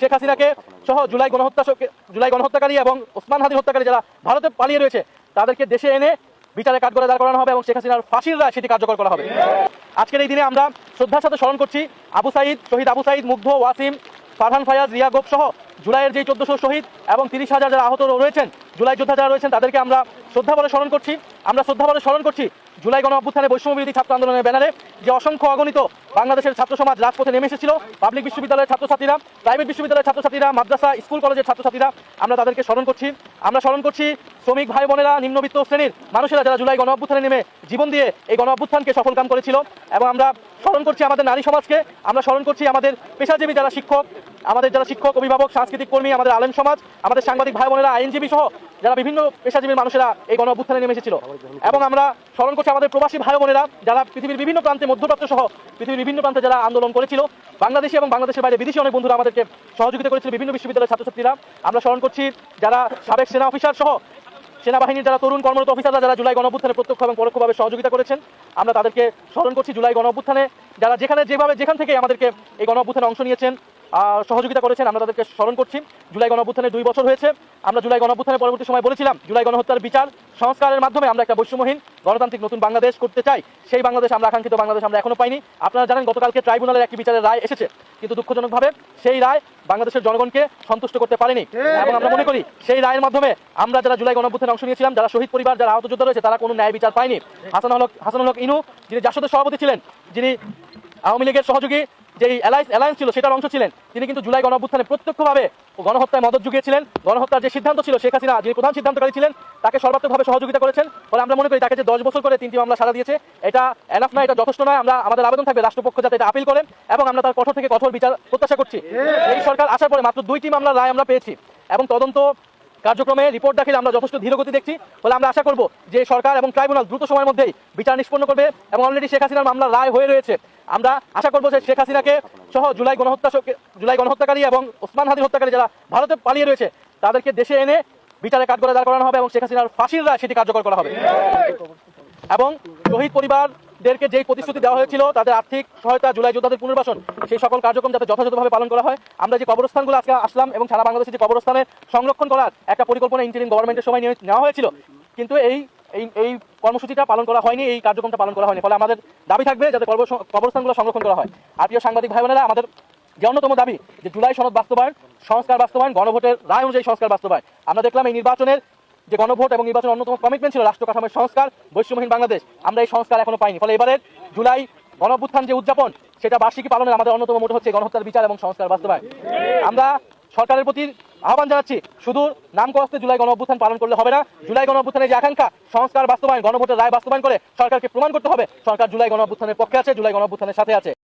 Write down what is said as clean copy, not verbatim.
শেখ হাসিনাকে সহ জুলাই গণহত্যাকারী এবং ওসমান হাদির হত্যাকারী যারা ভারতে পালিয়ে রয়েছে তাদেরকে দেশে এনে বিচারে কাঠগড়ায় দাঁড় করানো হবে এবং শেখ হাসিনার ফাঁসির রায় সেটি কার্যকর করা হবে। আজকের এই দিনে আমরা শ্রদ্ধার সাথে স্মরণ করছি শহীদ আবু সাঈদ, মুগ্ধ, ওয়াসিম, ফারহান ফায়াজ, রিয়া গোপ সহ জুলাইয়ের যে 1400 শহীদ এবং 30,000 যারা আহত রয়েছেন, জুলাই যোদ্ধা যারা রয়েছেন তাদেরকে আমরা শ্রদ্ধাভরে স্মরণ করছি। জুলাই গণ অভ্যুত্থানে বৈষম্যবিরোধী ছাত্র আন্দোলনের ব্যানারে যে অসংখ্য অগণিত বাংলাদেশের ছাত্র সমাজ রাজপথে নেমে এসেছিল, পাবলিক বিশ্ববিদ্যালয়ের ছাত্রছাত্রীরা, প্রাইভেট বিশ্ববিদ্যালয়ের ছাত্রছাত্রীরা, মাদ্রাসা, স্কুল কলেজের ছাত্রছাত্রীরা, আমরা তাদেরকে স্মরণ করছি। শ্রমিক ভাই বোনেরা, নিম্নবিত্ত শ্রেণীর মানুষেরা যারা জুলাই গণ অভ্যুত্থানে নেমে জীবন দিয়ে এই গণ অভ্যুত্থানকে সফলকাম করেছিল। এবং আমরা স্মরণ করছি আমাদের নারী সমাজকে, আমরা স্মরণ করছি আমাদের পেশাজীবী যারা শিক্ষক, অভিভাবক, সাংস্কৃতিক কর্মী, আমাদের আলেম সমাজ, আমাদের সাংবাদিক ভাই বোনেরা, আইনজীবী সহ যারা বিভিন্ন পেশাজীবীর মানুষেরা এই গণ অভ্যুত্থানে নেমে এসেছিল। এবং আমরা স্মরণ করছি আমাদের প্রবাসী ভাই বোনেরা যারা পৃথিবীর বিভিন্ন প্রান্তে, মধ্যপ্রাচ্য সহ পৃথিবীর বিভিন্ন প্রান্তে যারা আন্দোলন করেছিল। বাংলাদেশি এবং বাংলাদেশের বাইরে বিদেশি অনেক বন্ধুরা আমাদেরকে সহযোগিতা করেছিল, বিভিন্ন বিশ্ববিদ্যালয়ের ছাত্রছাত্রীরা। আমরা স্মরণ করছি যারা সাবেক সেনা অফিসার সহ সেনাবাহিনীর যারা তরুণ কর্মরত অফিসাররা যারা জুলাই গণ অভ্যুত্থানে প্রত্যক্ষ এবং পরোক্ষভাবে সহযোগিতা করেছেন। আমরা তাদেরকে স্মরণ করছি। জুলাই গণ অভ্যুত্থানে যারা যেখান থেকে আমাদেরকে এই গণ অভ্যুত্থানে অংশ নিয়েছেন, সহযোগিতা করেছেন, আমরা তাদেরকে স্মরণ করছি। জুলাই গণ অভ্যুত্থানে 2 বছর হয়েছে। আমরা জুলাই গণ অভ্যুত্থানের পরবর্তী সময় বলেছিলাম জুলাই গণহত্যার বিচার সংস্কারের মাধ্যমে আমরা একটা বৈষম্যহীন গণতান্ত্রিক নতুন বাংলাদেশ করতে চাই। সেই বাংলাদেশ, আমরা আকাঙ্ক্ষিত বাংলাদেশ আমরা এখনো পাইনি। আপনারা জানেন গতকালকে ট্রাইব্যুনালের একটি বিচারের রায় এসেছে, কিন্তু দুঃখজনকভাবে সেই রায় বাংলাদেশের জনগণকে সন্তুষ্ট করতে পারেনি। এবং আমরা মনে করি সেই রায়ের মাধ্যমে আমরা যারা জুলাই গণ অভ্যুত্থানে অংশ নিয়েছিলাম, যারা শহীদ পরিবার, যারা আহত যোদ্ধা রয়েছে, তারা কোনো ন্যায় বিচার পায়নি। হাসানুল হক ইনু, যিনি জাসদের সভাপতি ছিলেন, যিনি আওয়ামী লীগের সহযোগী যে অ্যালায়েন্স ছিল সেটার অংশ ছিলেন, তিনি কিন্তু জুলাই গণ অভ্যুত্থানে প্রত্যক্ষভাবে গণহত্যায় মদত জুগিয়েছিলেন। গণহত্যার যে সিদ্ধান্ত ছিল, শেখ হাসিনা যিনি প্রধান সিদ্ধান্তকারী ছিলেন, তাকে সর্বাত্মকভাবে সহযোগিতা করেছেন। ফলে আমরা মনে করি তাকে যে 10 বছর করে 3টি মামলা সাজা দিয়েছে, এটা এনাফ নয়, এটা যথেষ্ট নয়। আমাদের আবেদন থাকবে রাষ্ট্রপক্ষ যাতে এটা আপিল করেন এবং আমরা তার কঠোর থেকে কঠোর বিচার প্রত্যাশা করছি। এই সরকার আসার পরে মাত্র 2টি মামলার রায় আমরা পেয়েছি এবং তদন্ত কার্যক্রমে রিপোর্ট দাখিল আমরা যথেষ্ট ধীরগতি দেখছি। ফলে আমরা আশা করব যে সরকার এবং ট্রাইব্যুনাল দ্রুত সময়ের মধ্যেই বিচার নিষ্পন্ন করবে এবং অলরেডি শেখ হাসিনার মামলার রায় হয়ে রয়েছে। আমরা আশা করব যে শেখ হাসিনাকে সহ জুলাই গণহত্যাকারী এবং ওসমান হাদির হত্যাকারী যারা ভারতে পালিয়ে রয়েছে তাদেরকে দেশে এনে বিচারে কাঠগড়ায় দাঁড় করানো হবে এবং শেখ হাসিনার ফাঁসির রায় সেটি কার্যকর করা হবে। এবং শহীদ পরিবারদেরকে যেই প্রতিশ্রুতি দেওয়া হয়েছিল, তাদের আর্থিক সহায়তা, জুলাই যোদ্ধাদের পুনর্বাসন, সেই সকল কার্যক্রম যাতে যথাযথভাবে পালন করা হয়। আমরা যে কবরস্থানগুলো আজকে আসলাম এবং সারা বাংলাদেশে যে কবরস্থানের সংরক্ষণ করার একটা পরিকল্পনা ইন্টারিম গভর্নমেন্টের সময় নেওয়া হয়েছিল, কিন্তু এই কর্মসূচিটা পালন করা হয়নি, এই কার্যক্রমটা পালন করা হয়নি। ফলে আমাদের দাবি থাকবে যাতে কবরস্থানগুলো সংরক্ষণ করা হয়। আর প্রিয় সাংবাদিক ভাই বোনেরা, আমাদের যে অন্যতম দাবি যে জুলাই সনদ বাস্তবায়ন, সংস্কার বাস্তবায়ন, গণভোটের রায় অনুযায়ী সংস্কার বাস্তবায়ন। আমরা দেখলাম এই নির্বাচনের যে গণভোট এবং নির্বাচনের অন্যতম কমিটমেন্ট ছিল রাষ্ট্র কাঠামোর সংস্কার, বৈষম্যহীন বাংলাদেশ, আমরা এই সংস্কার এখনো পাইনি। ফলে এবারের জুলাই গণ অভ্যুত্থান যে উদযাপন, সেটা বার্ষিকী পালনের আমাদের অন্যতম মোটো হচ্ছে গণহত্যার বিচার এবং সংস্কার বাস্তবায়ন। আমরা সরকারের প্রতি আহ্বান জানাচ্ছি, শুধু নাম কস্তে জুলাই গণ অভ্যুত্থান পালন করলে হবে না। জুলাই গণ অভ্যুত্থানের যে আকাঙ্ক্ষা, সংস্কার বাস্তবায়ন, গণভোটের রায় বাস্তবায়ন করে সরকারকে প্রমাণ করতে হবে সরকার জুলাই গণ অভ্যুত্থানের পক্ষে আছে, জুলাই গণ অভ্যুত্থানের সাথে আছে।